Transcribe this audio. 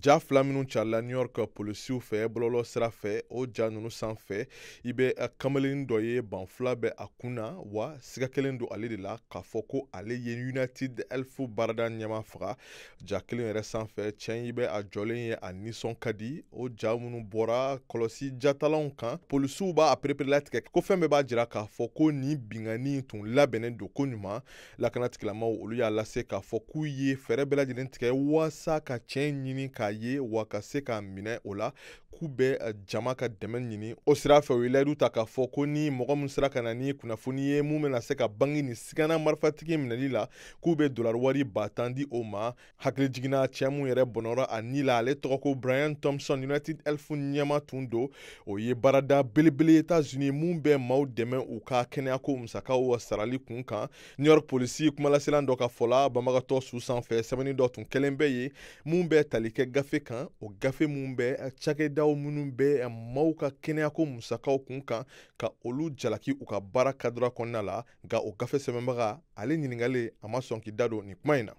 Ja fila minnu carila New York polisiw fɛ bɔlɔlɔ sira fɛ o ja ninnu sanfɛ i bɛ kamalen dɔ ye banfula bɛ a kun na wa siga kelen don ale de la k'a fɔ ko ale ye United Health baarada ɲɛmaa faga. Ja kelen yɛrɛ sanfɛ cɛn i bɛ a jɔlen ye a nisɔn ka di o ja minnu bɔra kɔlɔsi jatalanw kan. Polisiw b'a pereperela tigɛ ko fɛn bɛɛ b'a jira k'a fɔ ko nin bingani tun labɛnnen don ko ɲuman. Lakana tigilamaw olu y'a lase k'a fɔ k'u ye fɛɛrɛ bɛɛ lajɛlen tigɛ waasa ka cɛn ɲini k'a ye wa ka se k'a minɛ o la k'u bɛ jama ka dɛmɛ ɲini o sira fɛ. U ye layidu ta k'a fɔ ko ni mɔgɔ min sera ka na ni kunnafoni ye mun bɛna se ka bange ni sigana marifatigi minɛli la k'u bɛ dolari wari 10,000 di o ma. Hakili jiginna cɛ mun yɛrɛ bɔnɔra a ni la ale tɔgɔ ko Brian Thompson. United Health ɲɛma tun don. O ye baarada belebele Etats-Unis mun bɛ maaw dɛmɛ u ka kɛnɛyako musakaw sarali kun kan. New York polisi kumalaselan dɔ ka fɔ la banbagatɔ su sanfɛ sɛbɛnni dɔ tun kɛlen bɛ ye mun bɛ tali kɛ gafe kan. O gafe mun bɛ cakɛdaw minnu bɛ maaw ka kɛnɛyako musakaw kun kan ka olu jalaki u ka baara kadira kɔnɔna la. Nka o gafe sɛbɛnbaga ale ɲininkali a ma sɔn k'i da don nin kuma in na.